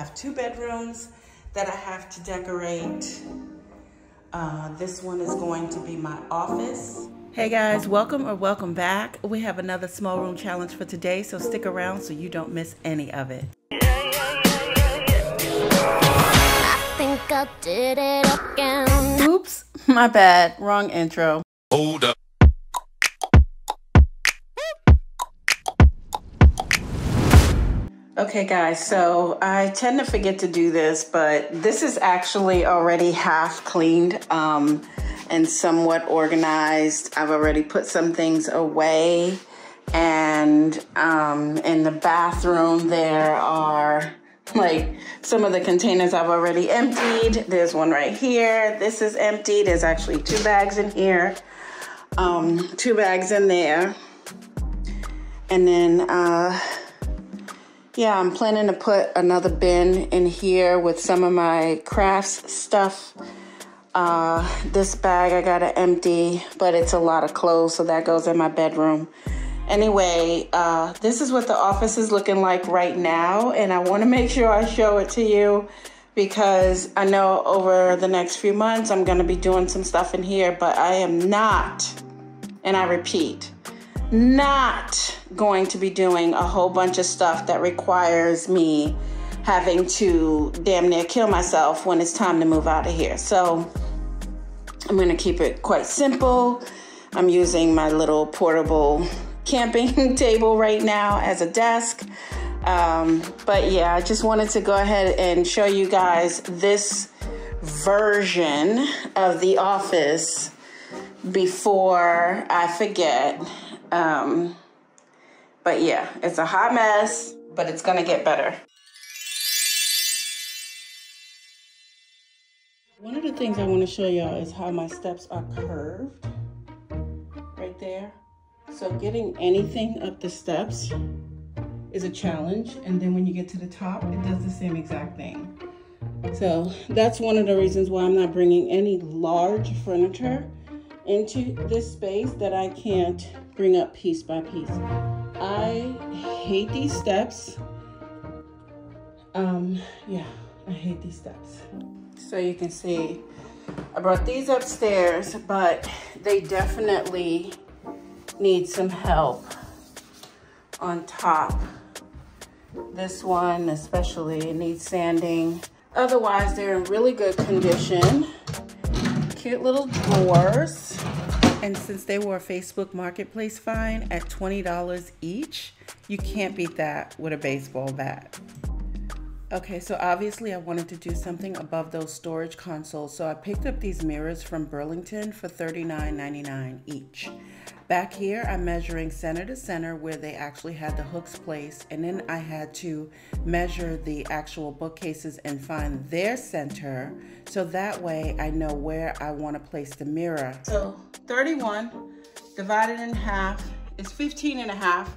have 2 bedrooms that I have to decorate. This one is going to be my office. Hey guys, welcome back. We have another small room challenge for today, so stick around so you don't miss any of it. I think I did it again. Oops, my bad, wrong intro. Hold up. Okay guys, so I tend to forget to do this, but this is actually already half cleaned and somewhat organized. I've already put some things away, and in the bathroom there are like some of the containers I've already emptied. There's one right here. This is empty. There's actually 2 bags in here, 2 bags in there, and then yeah, I'm planning to put another bin in here with some of my crafts stuff. This bag I gotta empty, but it's a lot of clothes, so that goes in my bedroom. Anyway, this is what the office is looking like right now, and I want to make sure I show it to you because I know over the next few months I'm going to be doing some stuff in here, but I am not, and I repeat, not going to be doing a whole bunch of stuff that requires me having to damn near kill myself when it's time to move out of here. So I'm going to keep it quite simple. I'm using my little portable camping table right now as a desk. But yeah, I just wanted to go ahead and show you guys this version of the office before I forget. But yeah, it's a hot mess, but it's gonna get better. One of the things I want to show y'all is how my steps are curved right there. So getting anything up the steps is a challenge, and then when you get to the top, it does the same exact thing. So that's one of the reasons why I'm not bringing any large furniture into this space that I can't bring up piece by piece. I hate these steps. Yeah, I hate these steps. So you can see, I brought these upstairs, but they definitely need some help on top. This one especially needs sanding. Otherwise, they're in really good condition. Cute little drawers. And since they were a Facebook Marketplace find at $20 each, you can't beat that with a baseball bat. Okay, so obviously I wanted to do something above those storage consoles, so I picked up these mirrors from Burlington for $39.99 each. Back here, I'm measuring center to center where they actually had the hooks placed, and then I had to measure the actual bookcases and find their center, so that way I know where I want to place the mirror. So 31 divided in half is 15.5,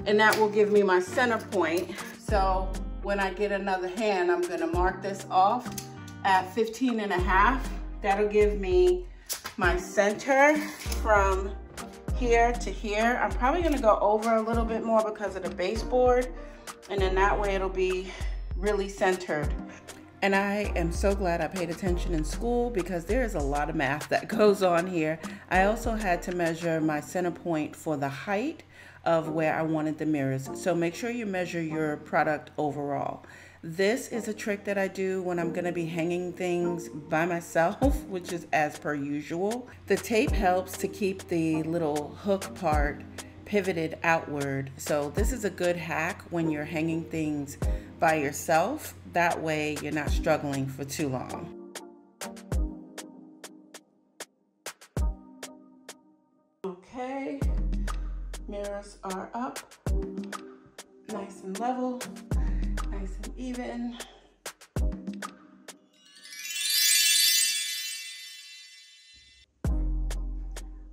and that will give me my center point. So when I get another hand, I'm gonna mark this off at 15.5. That'll give me my center from here to here. I'm probably gonna go over a little bit more because of the baseboard, and then that way it'll be really centered. And I am so glad I paid attention in school because there is a lot of math that goes on here. I also had to measure my center point for the height of where I wanted the mirrors. So make sure you measure your product overall. This is a trick that I do when I'm gonna be hanging things by myself, which is as per usual. The tape helps to keep the little hook part pivoted outward. So this is a good hack when you're hanging things by yourself. That way you're not struggling for too long. Okay. Mirrors are up, nice and level, nice and even.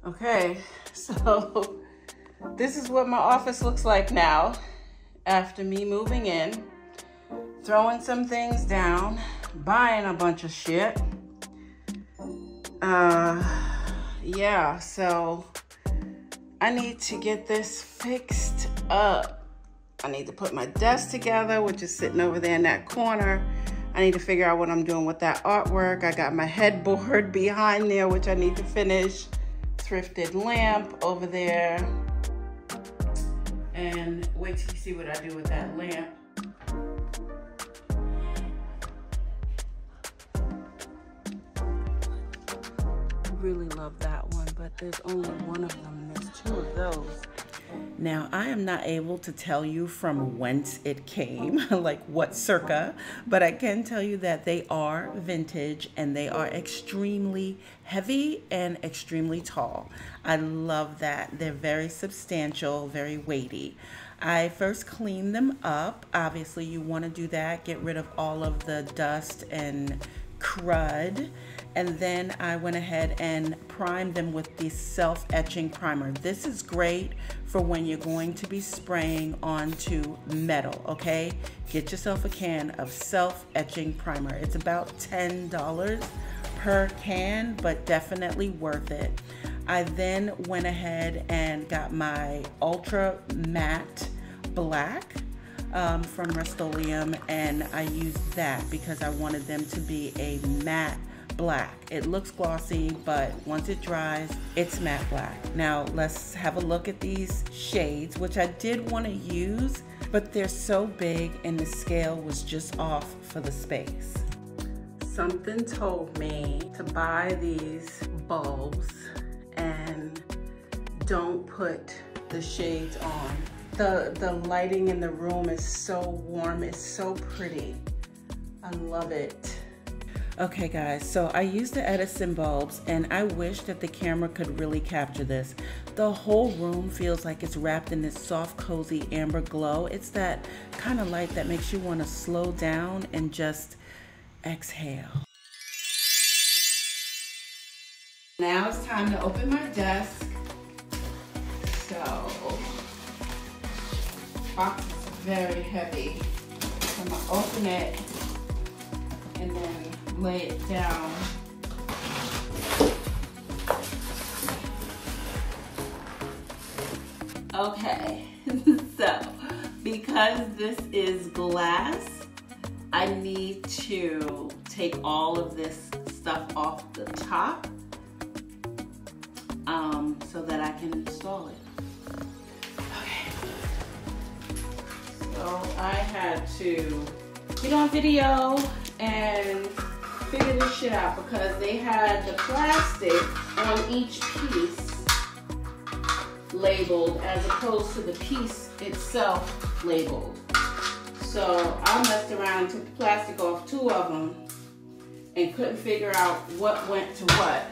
Okay, so this is what my office looks like now after me moving in, throwing some things down, buying a bunch of shit. Yeah, so I need to get this fixed up. I need to put my desk together, which is sitting over there in that corner. I need to figure out what I'm doing with that artwork. I got my headboard behind there, which I need to finish. Thrifted lamp over there. And wait till you see what I do with that lamp. I really love that one, but there's only one of them. There's two of those. Now, I am not able to tell you from whence it came, like what circa, but I can tell you that they are vintage and they are extremely heavy and extremely tall. I love that. They're very substantial, very weighty. I first cleaned them up. Obviously, you want to do that. Get rid of all of the dust and crud. And then I went ahead and primed them with the self-etching primer. This is great for when you're going to be spraying onto metal, okay? Get yourself a can of self-etching primer. It's about $10 per can, but definitely worth it. I then went ahead and got my Ultra Matte Black from Rust-Oleum, and I used that because I wanted them to be a matte black. It looks glossy, but once it dries, it's matte black. Now let's have a look at these shades, which I did want to use, but they're so big and the scale was just off for the space. Something told me to buy these bulbs and don't put the shades on. The lighting in the room is so warm, it's so pretty. I love it. Okay guys, so I used the Edison bulbs and I wish that the camera could really capture this. The whole room feels like it's wrapped in this soft, cozy amber glow. It's that kind of light that makes you want to slow down and just exhale. Now it's time to open my desk. So, box is very heavy. So I'm gonna open it and then lay it down. Okay, so because this is glass, I need to take all of this stuff off the top so that I can install it. Okay, so I had to get on video and figure this shit out because they had the plastic on each piece labeled as opposed to the piece itself labeled. So I messed around and took the plastic off two of them and couldn't figure out what went to what.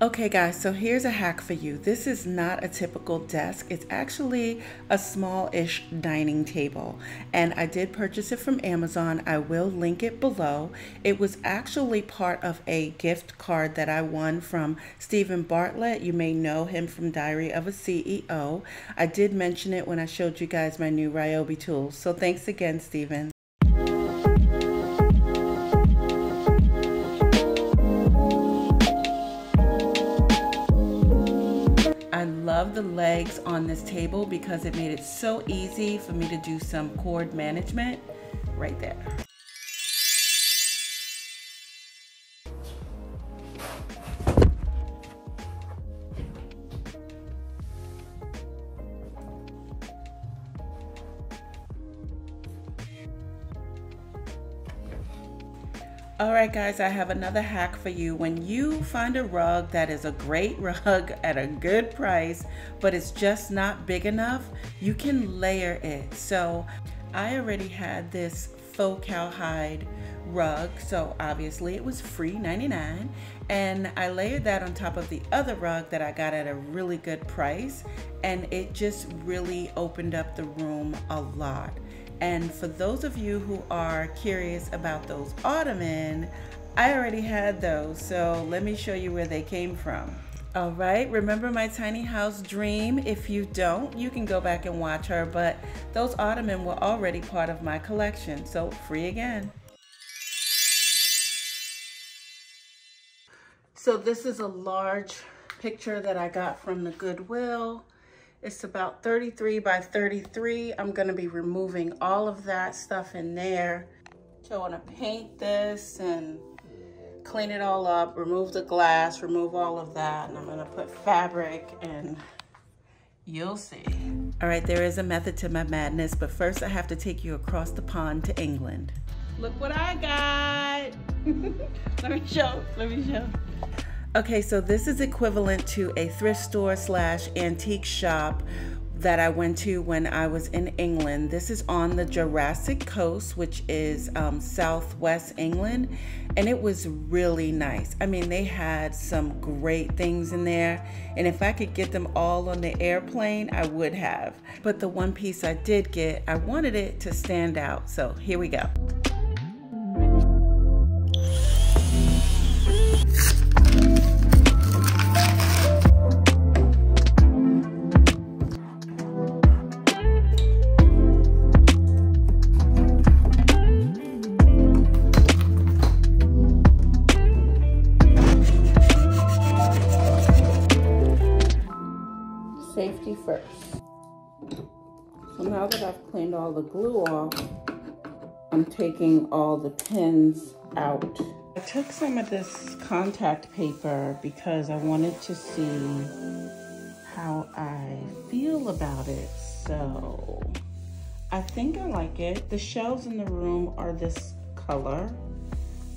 Okay guys, so here's a hack for you. This is not a typical desk. It's actually a small-ish dining table. And I did purchase it from Amazon. I will link it below. It was actually part of a gift card that I won from Stephen Bartlett. You may know him from Diary of a CEO. I did mention it when I showed you guys my new Ryobi tools. So thanks again, Stephen. I love the legs on this table because it made it so easy for me to do some cord management right there. All right guys, I have another hack for you. When you find a rug that is a great rug at a good price, but it's just not big enough, you can layer it. So I already had this faux cowhide rug, so obviously it was free, $99, and I layered that on top of the other rug that I got at a really good price, and it just really opened up the room a lot. And for those of you who are curious about those ottoman, I already had those, so let me show you where they came from. All right, remember my tiny house dream? If you don't, you can go back and watch her, but those ottoman were already part of my collection, so free again. So this is a large picture that I got from the Goodwill. It's about 33 by 33. I'm gonna be removing all of that stuff in there. So I wanna paint this and clean it all up, remove the glass, remove all of that, and I'm gonna put fabric and you'll see. All right, there is a method to my madness, but first I have to take you across the pond to England. Look what I got. Let me show. Okay, so this is equivalent to a thrift store / antique shop that I went to when I was in England. This is on the Jurassic Coast, which is southwest England, and it was really nice. I mean, they had some great things in there, and if I could get them all on the airplane, I would have. But the one piece I did get, I wanted it to stand out, so here we go. Safety first. So now that I've cleaned all the glue off, I'm taking all the pins out. I took some of this contact paper because I wanted to see how I feel about it. So I think I like it. The shelves in the room are this color.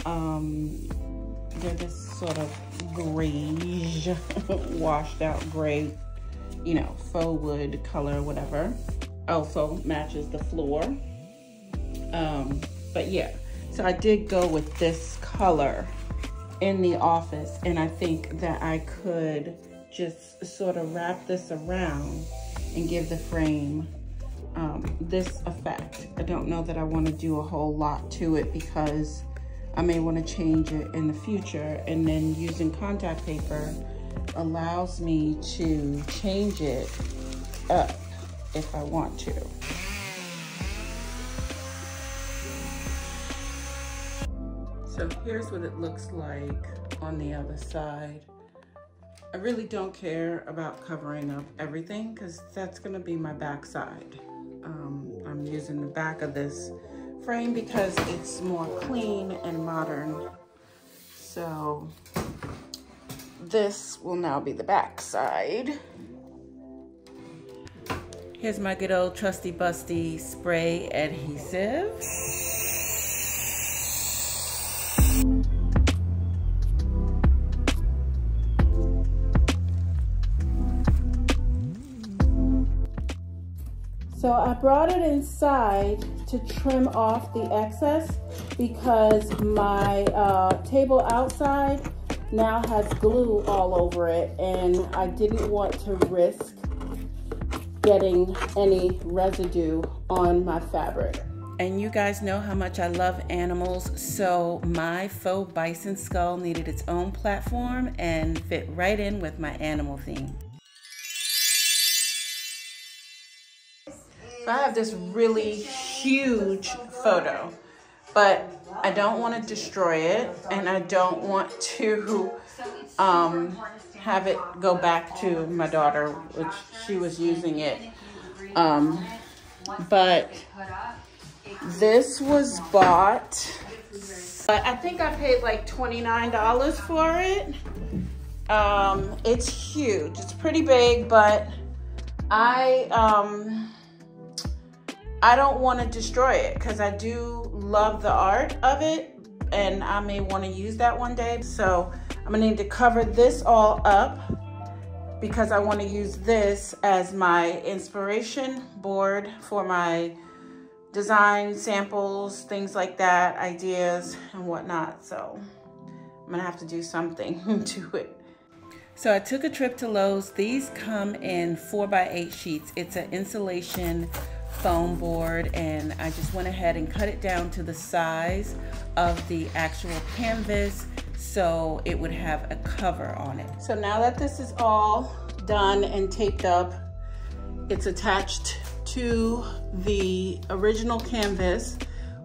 They're this sort of grayish, washed out gray, you know, faux wood color, whatever. Also matches the floor. But yeah, so I did go with this color in the office, and I think that I could just sort of wrap this around and give the frame this effect. I don't know that I want to do a whole lot to it because I may want to change it in the future, and then using contact paper allows me to change it up if I want to. So here's what it looks like on the other side. I really don't care about covering up everything because that's gonna be my back side. I'm using the back of this frame because it's more clean and modern. So this will now be the back side. Here's my good old trusty busty spray adhesive. So I brought it inside to trim off the excess because my table outside now has glue all over it, and I didn't want to risk getting any residue on my fabric. And you guys know how much I love animals, so my faux bison skull needed its own platform and fit right in with my animal theme. I have this really huge photo, but I don't want to destroy it, and I don't want to have it go back to my daughter, which she was using it. But this was bought, but I think I paid like $29 for it. It's huge. It's pretty big, but I don't want to destroy it because I do love the art of it, and I may want to use that one day. So I'm gonna need to cover this all up because I want to use this as my inspiration board for my design samples, things like that, ideas and whatnot. So I'm gonna have to do something to it. So I took a trip to Lowe's. These come in 4x8 sheets. It's an insulation foam board, and I just went ahead and cut it down to the size of the actual canvas so it would have a cover on it. So now that this is all done and taped up, it's attached to the original canvas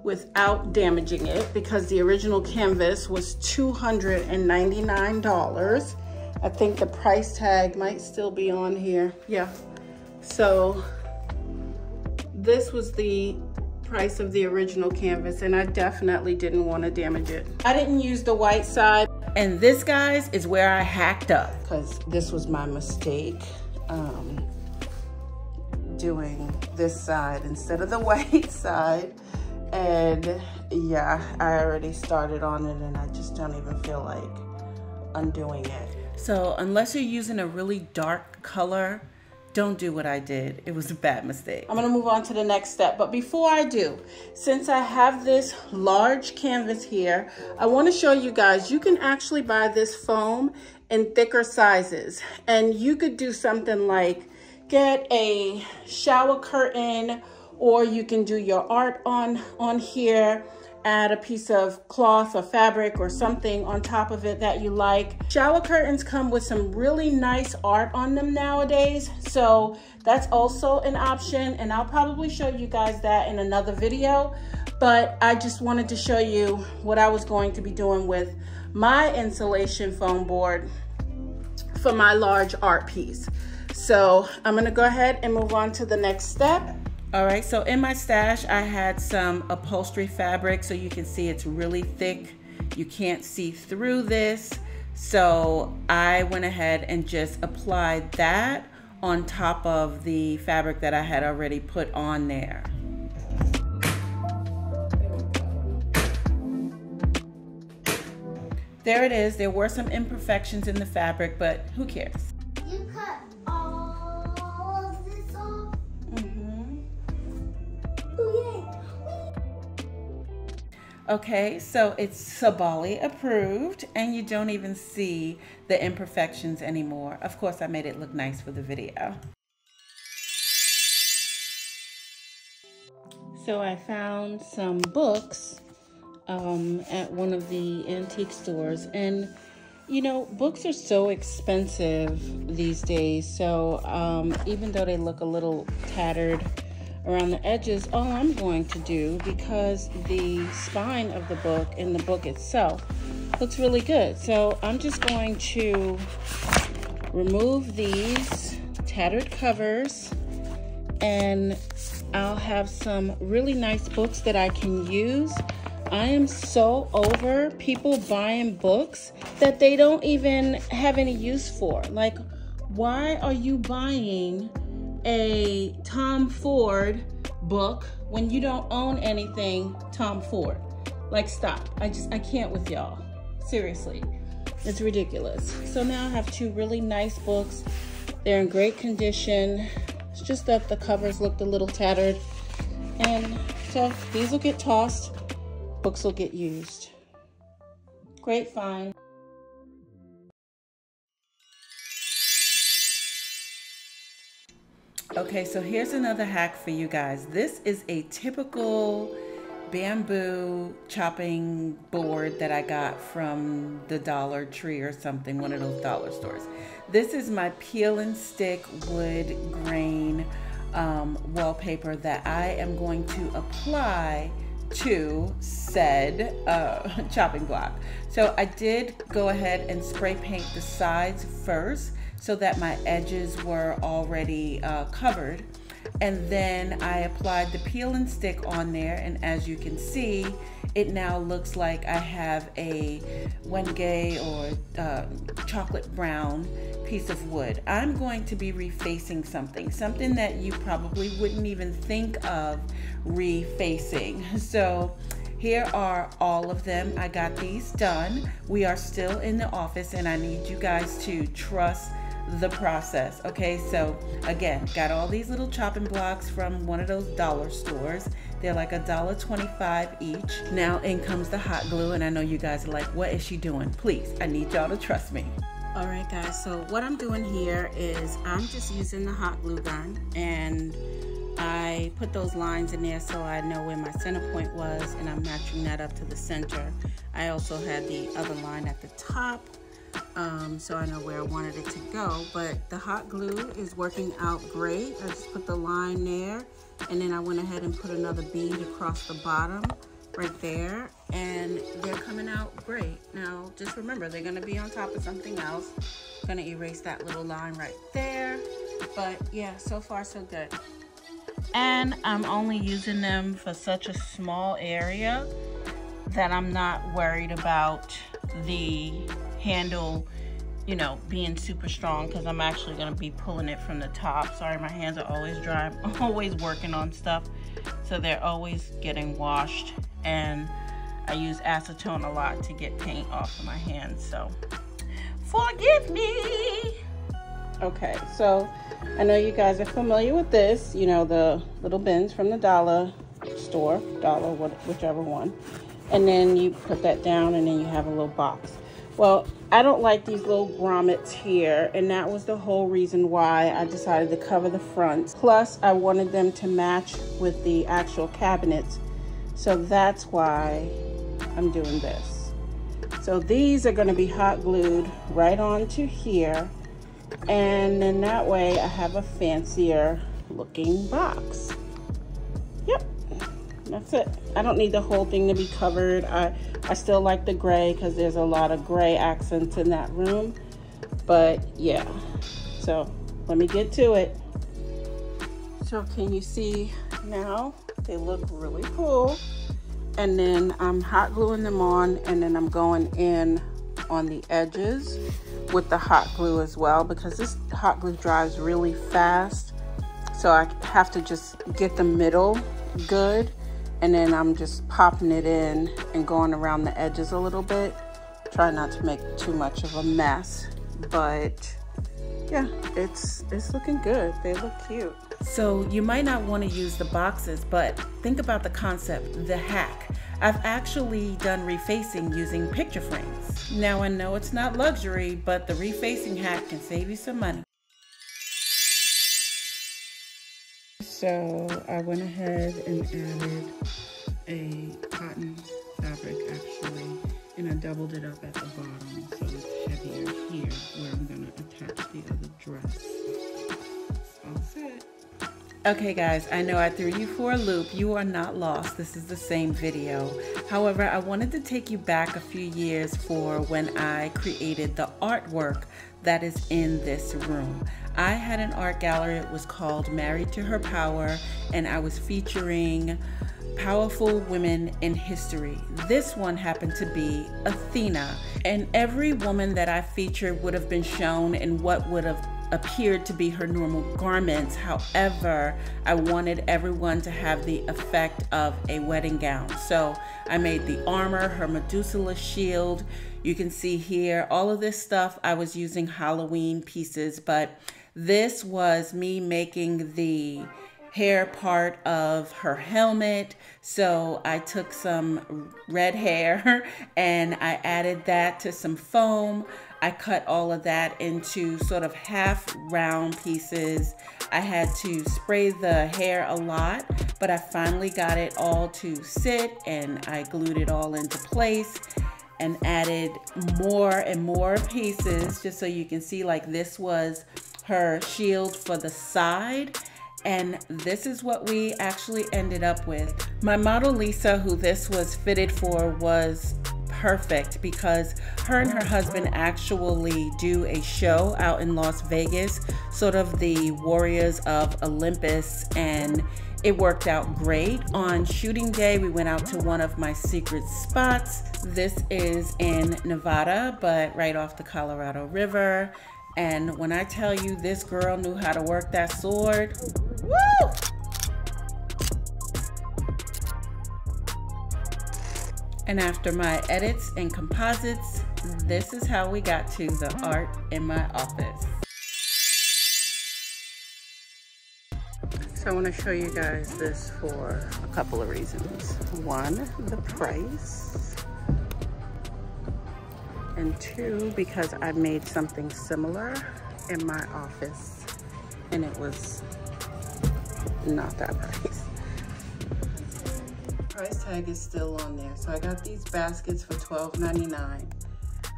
without damaging it because the original canvas was $299. I think the price tag might still be on here. Yeah, So this was the price of the original canvas, and I definitely didn't want to damage it. I didn't use the white side. And this, guys, is where I hacked up, because this was my mistake, doing this side instead of the white side. And yeah, I already started on it, and I just don't even feel like undoing it. So unless you're using a really dark color, don't do what I did. It was a bad mistake. I'm gonna move on to the next step. But before I do, since I have this large canvas here, I wanna show you guys, you can actually buy this foam in thicker sizes. And you could do something like get a shower curtain, or you can do your art on here, add a piece of cloth or fabric or something on top of it that you like. Shower curtains come with some really nice art on them nowadays, so that's also an option, and I'll probably show you guys that in another video, but I just wanted to show you what I was going to be doing with my insulation foam board for my large art piece. So I'm gonna go ahead and move on to the next step. All right, so in my stash, I had some upholstery fabric, so you can see it's really thick. You can't see through this. So I went ahead and just applied that on top of the fabric that I had already put on there. There it is. There were some imperfections in the fabric, but who cares? You cut all of this off? Okay, so it's Sabali approved, and you don't even see the imperfections anymore. Of course, I made it look nice for the video. So I found some books at one of the antique stores, and you know, books are so expensive these days. So even though they look a little tattered around the edges, all I'm going to do, because the spine of the book and the book itself looks really good, so I'm just going to remove these tattered covers, and I'll have some really nice books that I can use. I am so over people buying books that they don't even have any use for. Like, why are you buying a Tom Ford book when you don't own anything Tom Ford? Like, stop. I can't with y'all. Seriously, it's ridiculous. So now I have two really nice books. They're in great condition. It's just that the covers looked a little tattered, and so these will get tossed, books will get used. Great find. Okay, so here's another hack for you guys. This is a typical bamboo chopping board that I got from the Dollar Tree or something, one of those dollar stores. This is my peel and stick wood grain wallpaper that I am going to apply to said chopping block. So I did go ahead and spray paint the sides first, so that my edges were already covered. And then I applied the peel and stick on there, and as you can see, it now looks like I have a Wenge or chocolate brown piece of wood. I'm going to be refacing something that you probably wouldn't even think of refacing. So here are all of them. I got these done. We are still in the office, and I need you guys to trust the process. Okay, so again, got all these little chopping blocks from one of those dollar stores. They're like $1.25 each. Now in comes the hot glue, and I know you guys are like, what is she doing? Please, I need y'all to trust me. All right, guys, so what I'm doing here is I'm just using the hot glue gun, and I put those lines in there so I know where my center point was, and I'm matching that up to the center. I also had the other line at the top, so I know where I wanted it to go, but the hot glue is working out great. I just put the line there, and then I went ahead and put another bead across the bottom right there, and they're coming out great. Now, just remember, they're gonna be on top of something else. Gonna erase that little line right there. But yeah, so far so good. And I'm only using them for such a small area that I'm not worried about the handle, you know, being super strong, because I'm actually gonna be pulling it from the top. Sorry, my hands are always dry. I'm always working on stuff, so they're always getting washed. And I use acetone a lot to get paint off of my hands, so forgive me. Okay, so I know you guys are familiar with this, you know, the little bins from the dollar store, whichever one. And then you put that down and then you have a little box. Well, I don't like these little grommets here, and that was the whole reason why I decided to cover the front. Plus, I wanted them to match with the actual cabinets, so that's why I'm doing this. So these are going to be hot glued right onto here, and then that way I have a fancier looking box. Yep, that's it. I don't need the whole thing to be covered. I still like the gray because there's a lot of gray accents in that room. But yeah, so let me get to it. So can you see now? They look really cool. And then I'm hot gluing them on, and then I'm going in on the edges with the hot glue as well, because this hot glue dries really fast. So I have to just get the middle good. And then I'm just popping it in and going around the edges a little bit. Try not to make too much of a mess, but yeah, it's looking good. They look cute. So you might not want to use the boxes, but think about the concept, the hack. I've actually done refacing using picture frames. Now I know it's not luxury, but the refacing hack can save you some money. So I went ahead and added a cotton fabric actually, and I doubled it up at the bottom so it's heavier here where I'm gonna attach the other dress. All set. Okay guys, I know I threw you for a loop. You are not lost. This is the same video. However, I wanted to take you back a few years for when I created the artwork that is in this room. I had an art gallery. It was called Married to Her Power, and I was featuring powerful women in history. This one happened to be Athena, and every woman that I featured would have been shown in what would have appeared to be her normal garments. However, I wanted everyone to have the effect of a wedding gown. So I made the armor, her Medusa shield. You can see here, all of this stuff, I was using Halloween pieces, but this was me making the hair part of her helmet. So I took some red hair and I added that to some foam. I cut all of that into sort of half round pieces. I had to spray the hair a lot, but I finally got it all to sit, and I glued it all into place and added more and more pieces just so you can see, like, this was her shield for the side. And this is what we actually ended up with. My model Lisa, who this was fitted for, was perfect because her and her husband actually do a show out in Las Vegas, sort of the Warriors of Olympus, and it worked out great. On shooting day, we went out to one of my secret spots. This is in Nevada, but right off the Colorado River. And when I tell you this girl knew how to work that sword, woo! And after my edits and composites, this is how we got to the art in my office. So I want to show you guys this for a couple of reasons. One, the price. And two, because I made something similar in my office and it was not that price. Price tag is still on there. So I got these baskets for $12.99.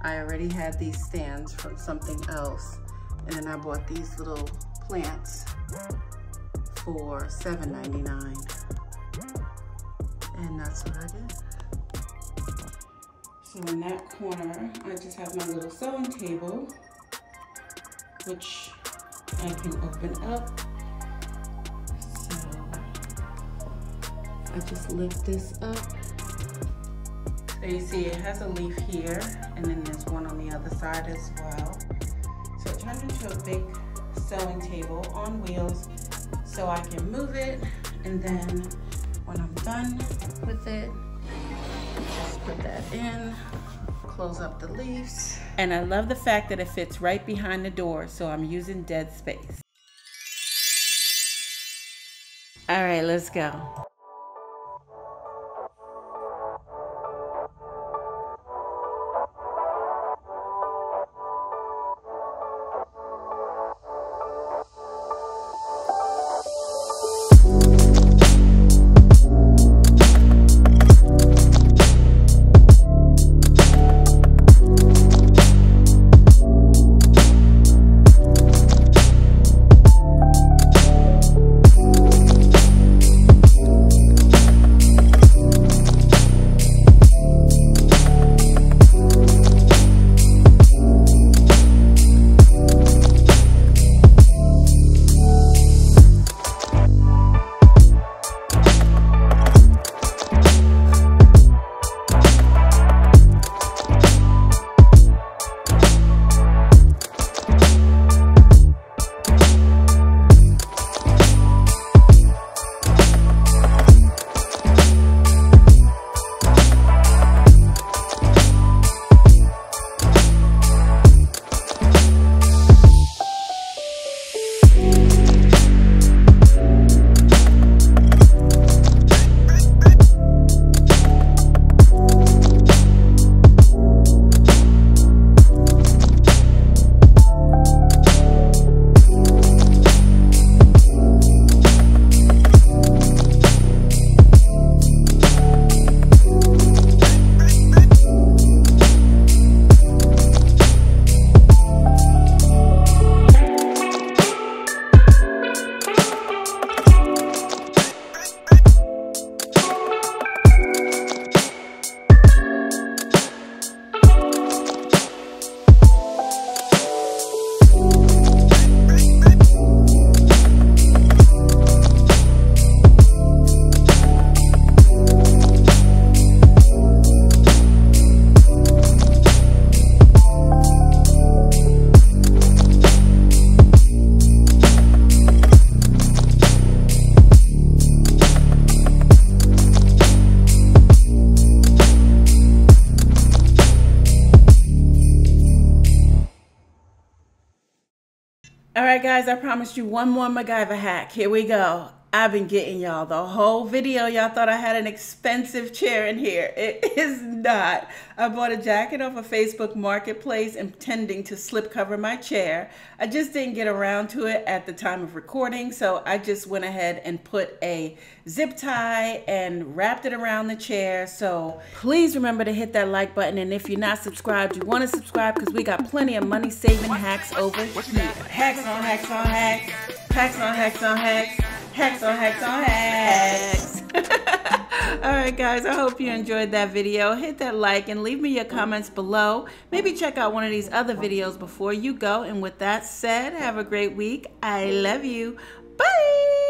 I already had these stands from something else, and then I bought these little plants for $7.99. And that's what I did. So in that corner, I just have my little sewing table, which I can open up. So I just lift this up. So you see it has a leaf here, and then there's one on the other side as well. So it turned into a big sewing table on wheels so I can move it, and then when I'm done with it, just put that in, close up the leaves. And I love the fact that it fits right behind the door, so I'm using dead space. All right, let's go. All right, guys, I promised you one more MacGyver hack. Here we go. I've been getting y'all the whole video. Y'all thought I had an expensive chair in here. It is not. I bought a jacket off of Facebook Marketplace intending to slip cover my chair. I just didn't get around to it at the time of recording, so I just went ahead and put a zip tie and wrapped it around the chair. So please remember to hit that like button, and if you're not subscribed, you want to subscribe because we got plenty of money-saving hacks over here. Hacks on hacks on hacks, hacks on hacks on hacks. Hacks on hacks on hacks. All right, guys, I hope you enjoyed that video. Hit that like and leave me your comments below. Maybe check out one of these other videos before you go. And with that said, have a great week. I love you. Bye.